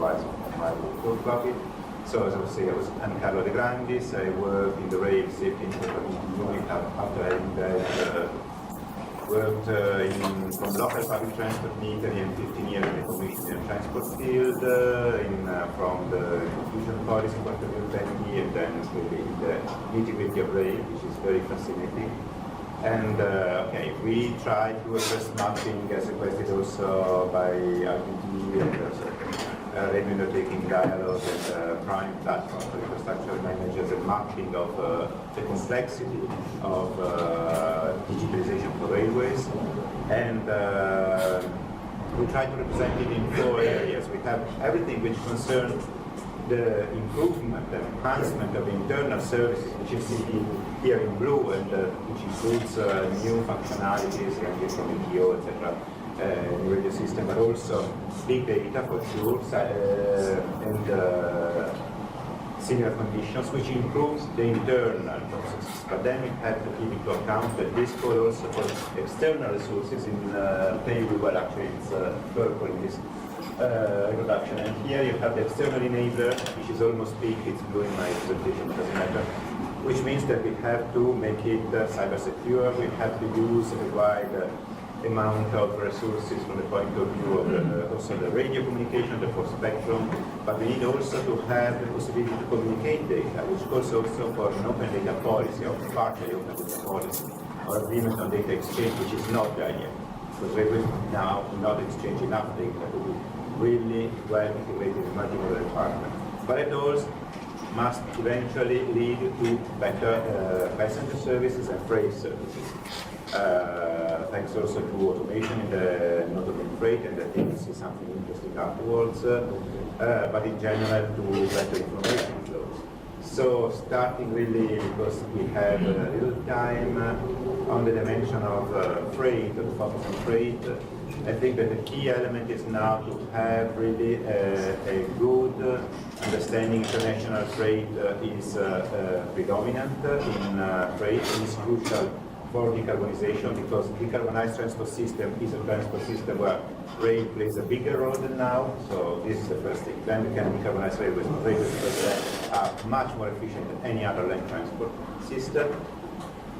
wise of my talk about it. So as I was saying, I'm Carlo De Grandis. I work in the rail safety unit after having worked from local public transport in Italy and 15 years in the commission and transport field, from the inclusion policy point of view 20, and then really in the nitty-gritty of rail, which is very fascinating. And okay, we try to address mapping as requested also by RPT and radio undertaking dialogue and prime platform for infrastructure managers and mapping of the complexity of digitalization for railways. And we try to represent it in 4 areas. We have everything which concerns the improvement and enhancement of internal services, which you see here in blue, and which includes new functionalities ranging from ETO, etc., new radio system, but also big data for sure, and similar conditions, which improves the internal processes. But then we have to keep into account that this code also for external resources in very well, actually it's purple in this introduction. And here you have the external enabler, which is almost big, it's blue in my presentation, it doesn't matter, which means that we have to make it cyber secure, we have to use a wide amount of resources from the point of view of also the radio communication, the full spectrum, but we need also to have the possibility to communicate data, which calls also for an open data policy, or partly open data policy, or agreement on data exchange, which is not there yet. Because we now do not exchange enough data to be really well integrated in multiple departments. But it also must eventually lead to better passenger services and freight services. Thanks also to automation in the notably in freight, and I think we'll see something interesting afterwards, but in general to better information flows. So starting really, because we have a little time on the dimension of freight, the focus on freight, I think that the key element is now to have really a good understanding. International freight is predominant in freight, and is crucial for decarbonization, because decarbonized transport system is a transport system where rail plays a bigger role than now. So this is the first thing. Then we can decarbonize railways. Railways are much more efficient than any other land transport system.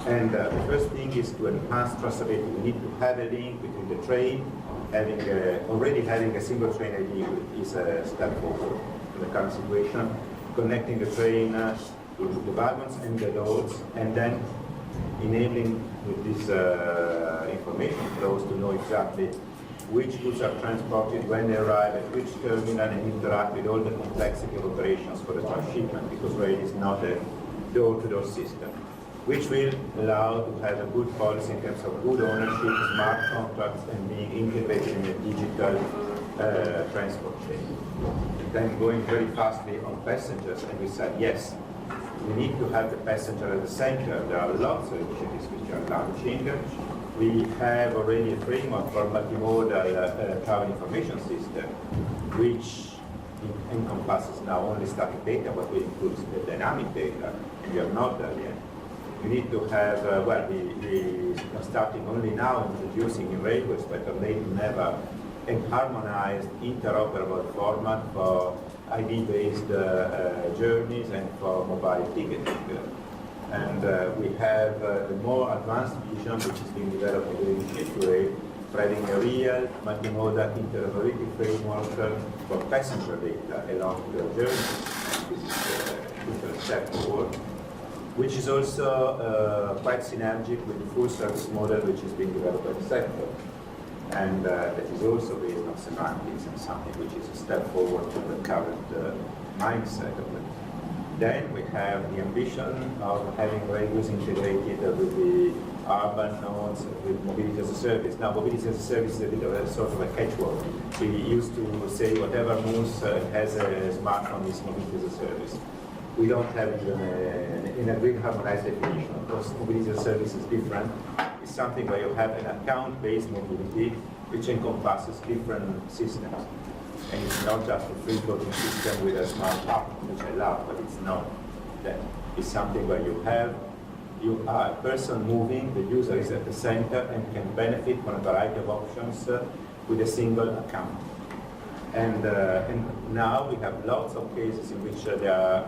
And the first thing is to enhance traceability. We need to have a link between the train, already having a single train ID is a step forward in the current situation, connecting the train to the wagons and the loads, and then enabling with this information flows to know exactly which goods are transported, when they arrive, at which terminal, and interact with all the complexity of operations for the transshipment, because rail is not a door-to-door system, which will allow to have a good policy in terms of good ownership, smart contracts, and being integrated in a digital transport chain. Then going very fastly on passengers, and we said, yes, we need to have the passenger at the center. There are lots of initiatives which are launching. We have already a framework for multimodal travel information system, which encompasses now only static data, but we include the dynamic data, and we are not there yet. We need to have, we are starting only now introducing in railways, but maybe never, a harmonized, interoperable format for ID-based journeys and for mobile ticketing. And we have a more advanced vision, which is being developed within Rail, for having a real multimodal interoperability framework for passenger data along the journey. This is a step forward, which is also quite synergic with the full service model which is being developed by the sector. And that is also based on semantics and something which is a step forward to the current mindset of it. Then we have the ambition of having railways integrated with the urban nodes, with mobility as a service. Now, mobility as a service is a bit of a sort of a catch-word. We used to say whatever moves has a smartphone is mobility as a service. We don't have even an agreed harmonized definition. Of course, mobility as a service is different. It's something where you have an account-based mobility which encompasses different systems. And it's not just a free-floating system with a smart app, which I love, but it's not that. It's something where you are a person moving, the user is at the center and can benefit from a variety of options with a single account. And now we have lots of cases in which they are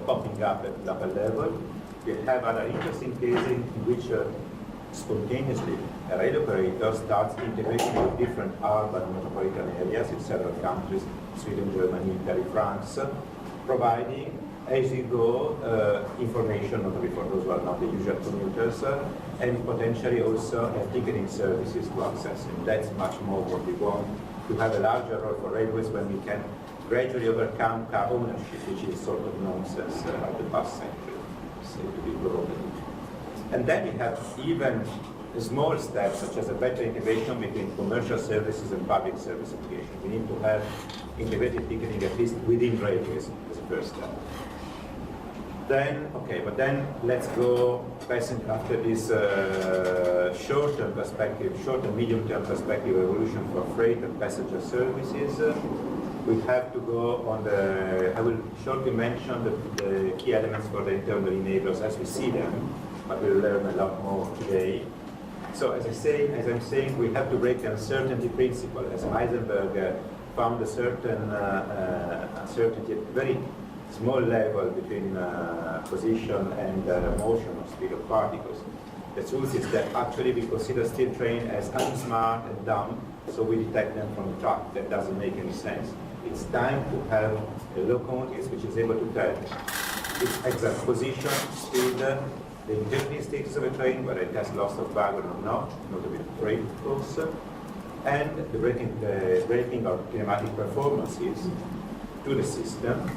popping up at local level. We have other interesting cases in which spontaneously a rail operator starts integrating with different urban metropolitan areas in several countries, Sweden, Germany, Italy, France, providing as you go information, notably for those who are not the usual commuters, and potentially also ticketing services to access. And that's much more what we want, to have a larger role for railways when we can gradually overcome car ownership, which is sort of nonsense of the past century, say to be broadly. And then we have even small steps, such as a better integration between commercial services and public service application. We need to have integrated ticketing at least within railways as a first step. Then, okay, but then let's go passing after this short-term perspective, short and medium-term perspective evolution for freight and passenger services. We have to go on I will shortly mention the key elements for the internal enablers as we see them, but we'll learn a lot more today. So as I'm saying, we have to break the uncertainty principle, as Heisenberg found a certain uncertainty at very small level between position and motion or speed of particles. The truth is that actually we consider steel train as unsmart and dumb, so we detect them from the track. That doesn't make any sense. It's time to have a locomotive which is able to tell its exact position, speed, the integrity status of a train, whether it has loss of wagon or not, notably the brake force, and the braking or kinematic performances to the system,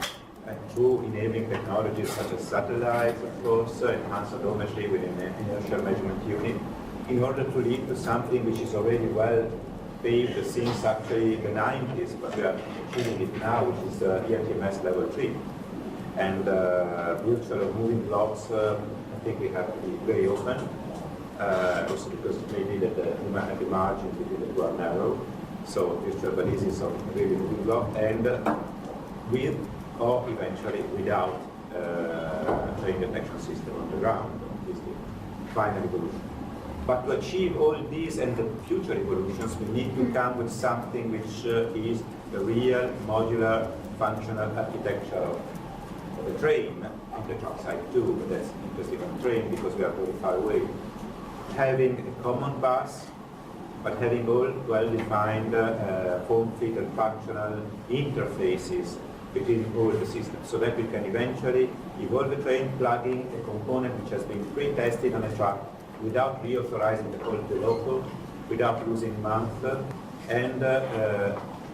through enabling technologies such as satellites, of course, enhanced odometry with an inertial measurement unit, in order to lead to something which is already well paved since actually the 90s, but we are achieving it now, which is ERTMS level 3. And virtual moving blocks, I think we have to be very open, also because it may be that the margins between the two are narrow, so virtual balises of really moving block, and with or eventually without train detection system on the ground, is the final evolution. But to achieve all these and the future evolutions, we need to come with something which is the real modular functional architecture of the train, on the track side too, but that's interesting on train because we are very far away. Having a common bus, but having all well-defined form, fit, and functional interfaces between all the systems, so that we can eventually evolve the train, plugging a component which has been pre-tested on a track without reauthorizing the local, without losing month, and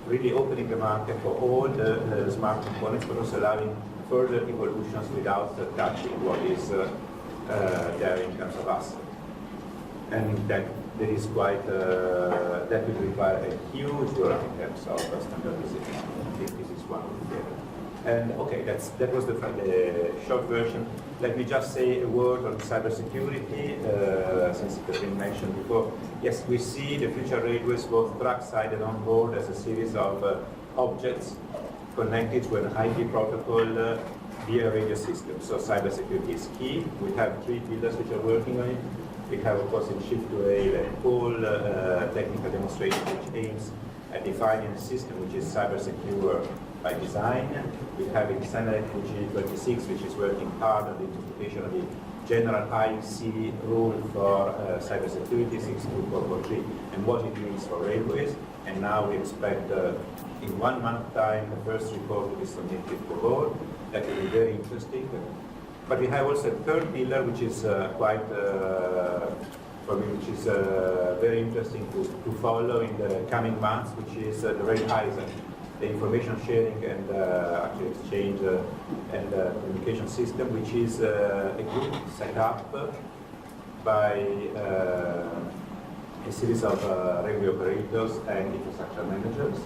really opening the market for all the smart components, but also allowing further evolutions without touching what is there in terms of assets. And that is quite, that will require a huge work in terms of standardization. I think this is one of the areas. And okay, that was the short version. Let me just say a word on cybersecurity, since it has been mentioned before. Yes, we see the future railways, both trackside and on board, as a series of objects connected to an IP protocol via radio system. So cybersecurity is key. We have 3 pillars which are working on it. We have, of course, in Shift to Rail a whole technical demonstration which aims at defining a system which is cyber secure by design. We have in Senate G26, which is working hard on the interpretation of the general IC rule for cybersecurity 62443 and what it means for railways. And now we expect in 1 month time the first report to be submitted for board. That will be very interesting. But we have also a 3rd pillar, which is quite, for me, which is very interesting to follow in the coming months, which is the railways, the information sharing and actually exchange and communication system, which is a group set up by a series of railway operators and infrastructure managers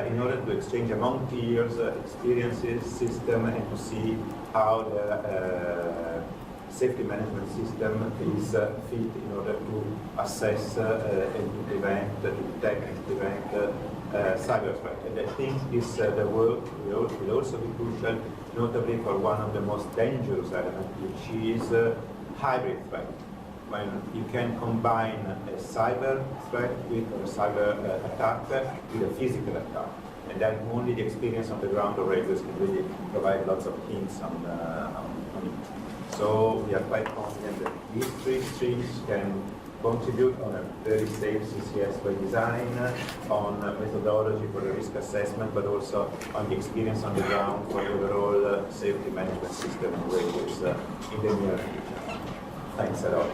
in order to exchange among peers experiences, system, and to see how the safety management system is fit in order to assess and to prevent, to detect and prevent cyber threat. And I think this the work will also be crucial, notably for one of the most dangerous elements, which is hybrid threat. when you can combine a cyber threat with a cyber attack with a physical attack. And then only the experience on the ground of railways can really provide lots of hints on it. So we are quite confident that these three streams can contribute on a very safe CCS by design, on methodology for the risk assessment, but also on the experience on the ground for the overall safety management system of railways in the near future. Thanks a lot.